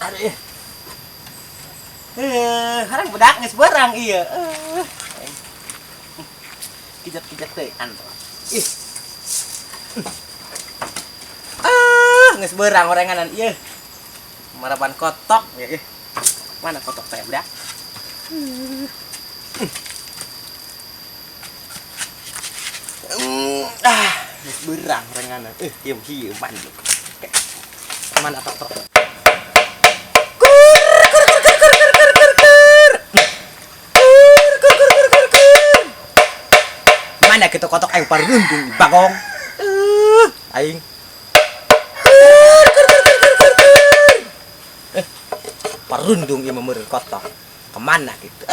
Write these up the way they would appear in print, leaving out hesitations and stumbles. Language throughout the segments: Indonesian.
Aduh. Harang budak geus beurang ieu. Kijat-kijat teh anto. Ih. Geus beurang orenganan ieu. Marapan kotok ya. Mana kotok teh budak? Geus beurang orenganan. Hieu banduk. Mana kotok? Mana kita kotok aing parundung bagong. Aing. Parundung ieu memeur kotok. Kemana gitu?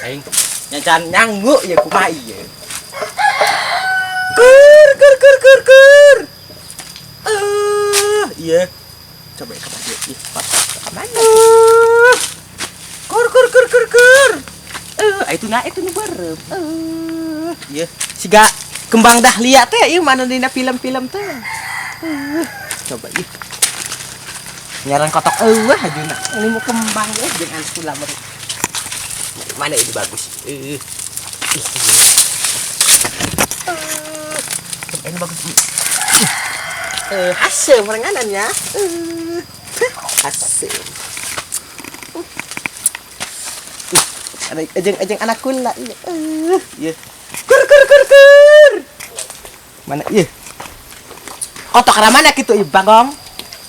Aing nyacan nyanggu ya kumaha ieu. Iya. Coba ke baju ih, kemana? Itu nu barem. Iya, siga kembang dahlia teh ieu mana dina film-film teh. Coba ieu. Nyaran kotok hajuna. Ini mau kembang ya jeung kula meureun. Mana ini bagus. Ini bagus. Hasil merenganannya. Hasil. Ada ejeng anak kula ieu. Ieu. Kur. Mana ieu? Kotok ka mana kitu ieu bagong?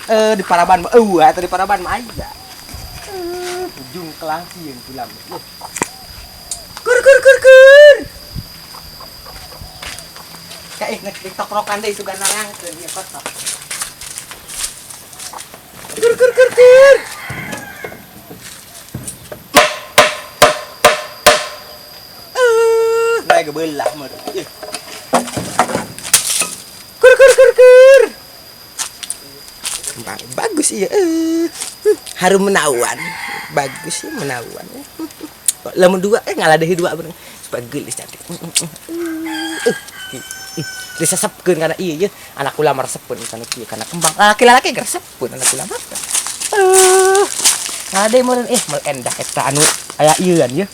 Di Paraban atau di Paraban mah aya. Ujung kelang sieun kula. Kur. Kayak nek TikTok-rokan deui sugan narangkeun ieu kotok. Kur. Naik belah mah. Kur. Bagus iya. Harum menawan. Bagus ya menawan. Lamun dua ngaladehi dua bener. Supaya geulis cantik. Disesepkeun kana ieu anak kula maresepkeun kana kieu kana kembang laki-laki resepkeun anak kula mah. Ngade meureun meureun endah eta anu aya ieuan ye.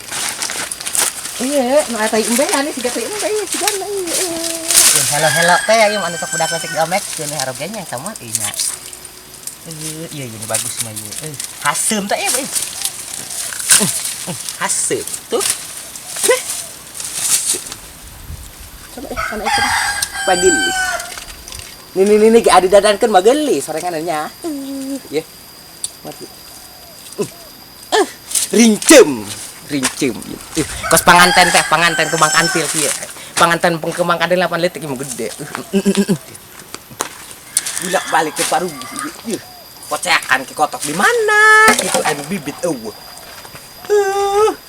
Iya, nu aya tai embean nih siga tai embe sigana ieu. Hello teh ieu anu sok budak lecek gamek keun haroganya sama ieu. Iya ini bagus mah ieu. Haseum teh ieu. Haseum tuh. Coba kana itu. Pagelis. Ini adi dadankeun mah geulis sorengannya. Ieu. Mati. Rincem. Kos panganten kembang kantil kieu. Panganten kembang kantil 8 leutik mah gede. Bolak-balik ke Parugi ieu. Koceakan ke kotok di mana? Itu anu bibit eueuh.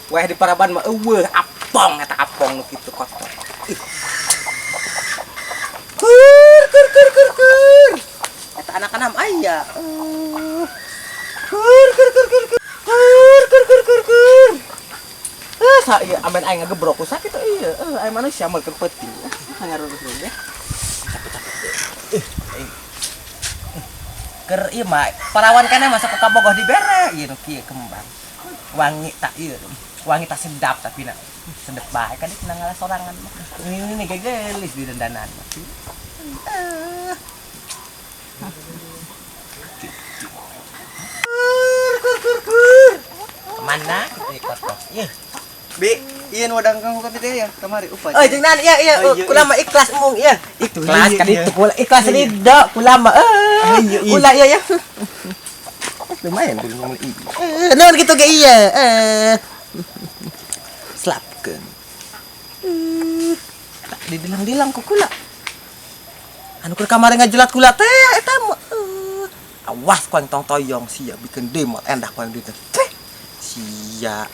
Wah di Paraban mah eueuh apong eta apong nu kitu kotok. Kur. Eta anak-anak aya. Kur. Iya amen aing ngagebrok ku sakit ieu. Aing manusia melkeun peuting. Ngarurus ya. Capek. Keur ieu mah parawan kana masa ka bogoh dibere ieu nu kieu kembang. Wangi tak ieu. Wangi tak sedap tapi na sedep bae kan cenah ngalah sorangan mah. Ini gegelis di dandanan. Kur. Kemana? Kotok. Ieu. Bi, ieu nu wadang kanggo teh ya kamari upah. Jeung nan iya kula mah ikhlas mung ieu. Ikhlas kan itu kula ikhlas ridho kula mah ulah ieu ya. Lumayan kudu ngomong ieu. Naon kitu ge ieu. Slapkeun. Tak didilang-dilang ku kula. Anu keur kamari ngajelat kula teh eta mah. Awas kuang tong toyong sia bikin demot endah kuang dieu. Sia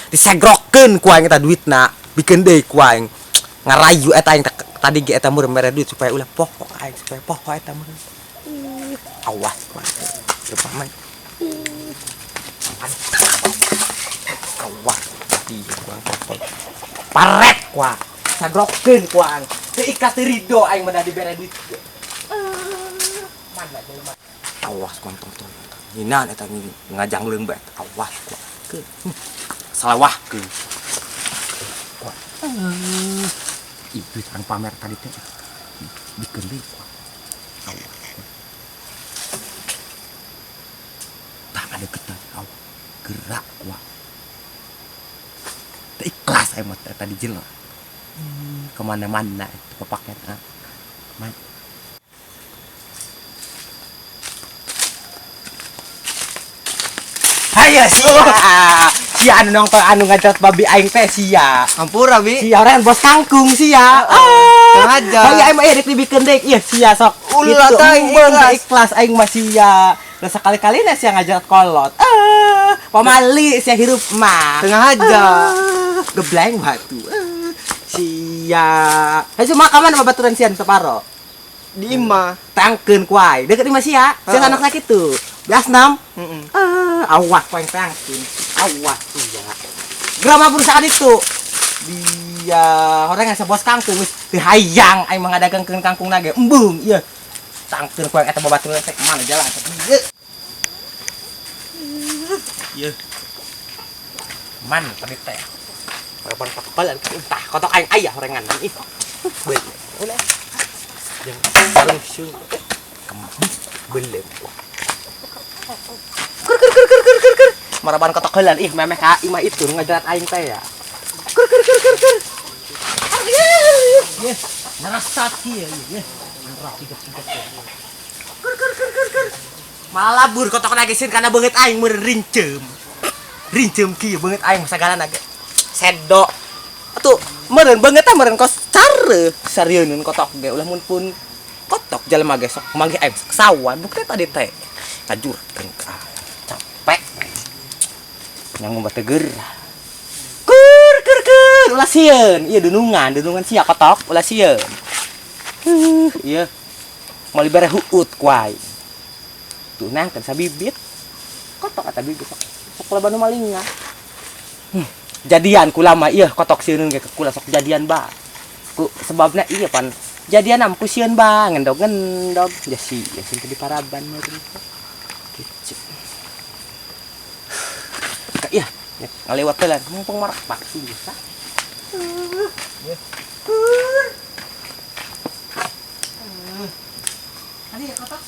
disegrokeun ku aing eta duitna bikin deui ku aing ngarayu eta aing tadi ge eta meureun mere duit supaya ulah pokok aing supaya pokok eta meureun awas ku aing lupa mah awas ieu ku aing paret ku segrokeun ku aing Teu ikhlas teu ridho aing mah di bere duit. Mana jelema. Awas kontong tuh. Hina eta ngajang leung bae. Awas ku. Salawahkeun. Itu kan pamer tadi teh. Bikin deui ku. Awas. Tak ada deket kau. Gerak ku. Teu ikhlas aing mah tadi jelema. Kemana-mana itu kepaket Hayo sia anu nongtong anu ngajak babi aing teh sia Ampura bi sia orang bos kangkung sia sengaja hayo aing mah edek dibikeun deuk ieu sia sok ulah teh ikhlas aing mah sia da sekali-kali na sia ngajak kolot pamali sia hirup mah sengaja gebleng batu sia hayu makaman babaturan sian separo di imah tangkeun kuai deket imah sia sia anak sakit tuh biasnam awas poeng tangkeun awas sia grama berusaha itu dia orang yang bos kangkung wis teu hayang aing mah ngadagangkeun kangkung nage embung ieu tangkeun kuai eta babaturan teh mana jalan ieu man tadi teh kapan pakelan entah kotok aing aya horengan ih beul ulah yang paling syung belem kur maraban kotok heulan ih memeh ka imah itu ngajarat aing teh ya kur ye narasat kieu ye narah tiga kur malah labur kotok nagesin kana beungeut aing meureun rincem kieu beungeut aing sagala nage sedok atuh meureun beungeut teh meureun kos care sarieun kotok ge ulah mun pun kotok jelema ge sok mangge aing sawan bukti tadi teh ngajurkeun ka capek nyang mah teger kur ulah sieun ieu dunungan sia kotok ulah sieun ieu mau libere huut kuai tuh nangkeun sabibit kotok eta bibit sok labanu malingna jadian kulama ieu kotok sieun ge kula sok jadian ba ku sebabna ieu pan jadian ampu sieun ba ngendog jasi teh di paraban mah gitu ka iya ngalewat telan mumpung marak paksi bisa Ani kotok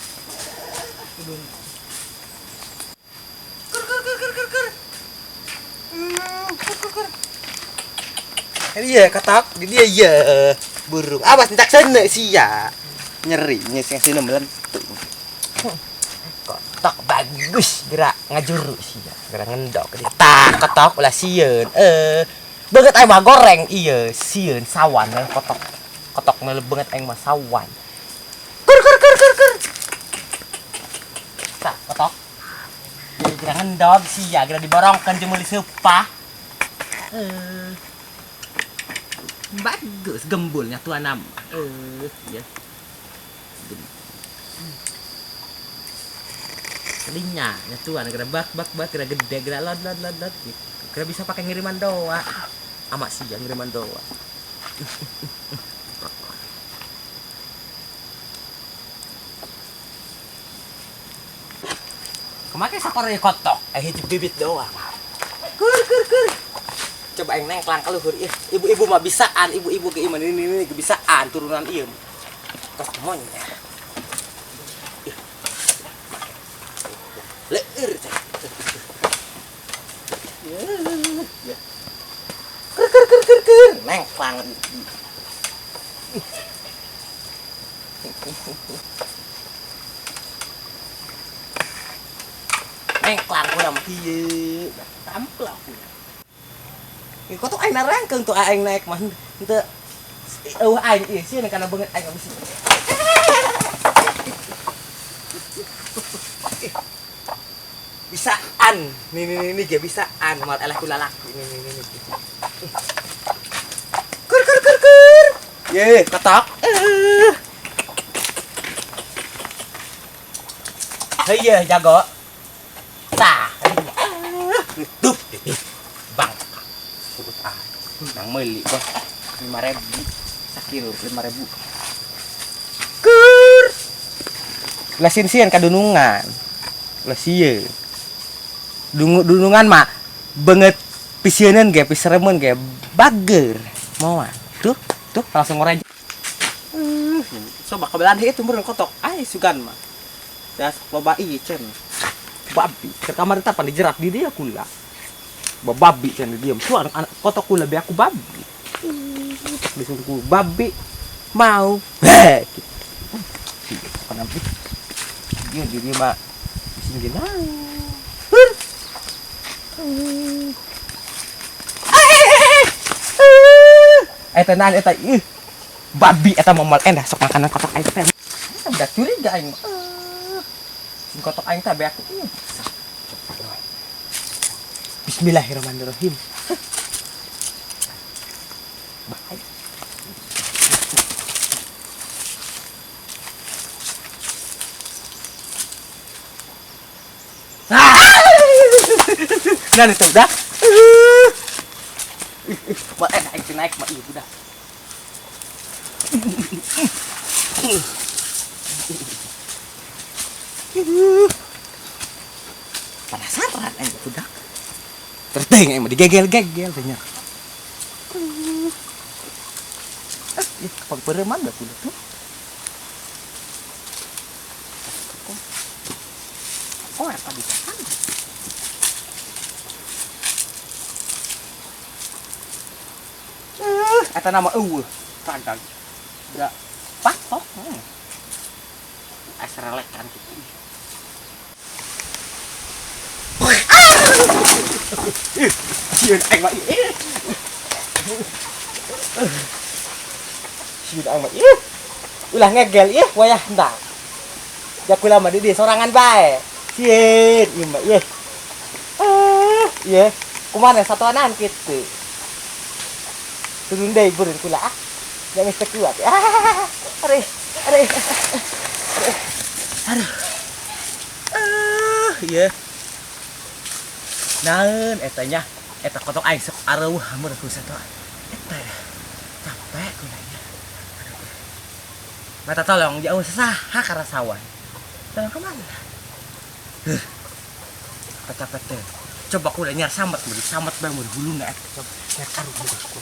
iya katak di dia iya burung awas tak sana sia nyeri sia sini melentung kotak bagus gerak ngajuru sia gerak ngendok dia tak kotak ulah sieun beungeut aing mah goreng ieu sieun sawan kotok mah beungeut aing mah sawan kur tak kotok gerak ngendok sia gerak diborongkeun jeung meuli seupah bagus gembulnya tuan nama ya kalinya ya tuan kira bak kira gede kira lot gitu kira bisa pakai ngiriman doa amak sih yang ngiriman doa kemarin saparnya kotok hidup bibit doa kur coba yang nengklang ke luhur ibu-ibu mah bisaan ibu-ibu ke iman ini kebisaan turunan ieu tos temonya leur kur nengklang nengklang udah mah ieu tamplah kok tuh aing narangkeun tuh aing naik mah henteu aing ieu sieun kana beungeut aing abis bisaan nih ge bisaan mal elah kula laki nih kur ye kotok heuh jago tah tutup bang nang meuli bos 5.000 kilo 5.000. Kur. Lah sin-sin kadunungan. Lah sieun. Dunungan mah banget pisieun ge, piseremun ge bager. Moal. Tuh langsung ngorej. Coba kebelan itu meureun kotok. Ai sugan mah. Das loba ieu cen. Babi. Ke kamar teh pan dijerat di dia kula. Babi cen diam. Tuh anak kotok kula be aku babi. Disuruh babi mau. Heh. Kenapa? Dia mah sing genang. Tenan eta babi eta momal endah sok makanan kotok aing teh. Udah curiga aing. Sing kotok aing teh be aku. Bismillahirrahmanirrahim. Bahaya. Nah itu udah. Naik mah iya udah. Penasaran udah. Terteng emang digegel-gegel tanya. Pagpereman dah kulit tuh. Oh, apa bisa? Eta nama kandang. Udah patok. Asrelek kan gitu. Sieun aing mah ieu. Sieun aing mah ieu. Ulah ngegel ieu wayah hentang. Ya kula mah di dieu sorangan bae. Sieun ieu mah ieu. Ieu kumaha satuanan kitu. Turun deh burin kula jangan mesti kuat aduh iya naon etanya eta kotok aing sok areuh meureun ku satu eta capek kulanya mata tolong jauh saha karasawan tolong kemana capek teh coba kula nyar samet bae mun huluna eta coba nyar aruh ku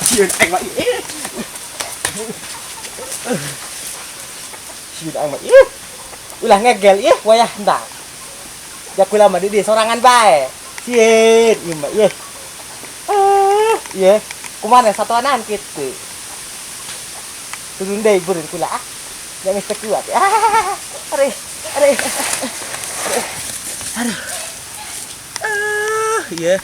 sieun aing mah ieu. Sieun aing mah ieu. Ulah ngegel ieu wayah hentang. Ya kula mah di dieu sorangan bae. Sieun ieu mah ieu. Ieu kumaha satuanan kitu. Turun deui burin kula jangan mesti kuat. Aduh. Iya.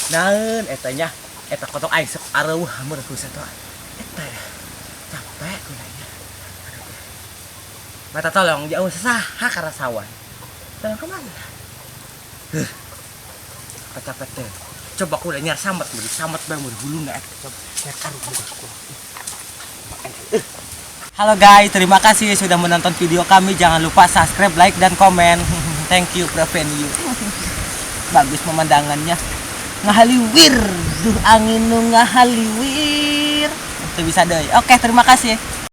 Naon etanya eta kotok aing sok areuh meureun ku satu eta capek kulanya mata tolong jauh saha karasawan tolong kemana capek teh coba kula nyar samet bae mun huluna eta coba nyar aruh ku Halo guys, terima kasih sudah menonton video kami. Jangan lupa subscribe, like, dan komen. Thank you, Prevenue. Bagus pemandangannya. Ngahaliwir, duh angin nu ngahaliwir. Itu bisa deh. Oke, terima kasih.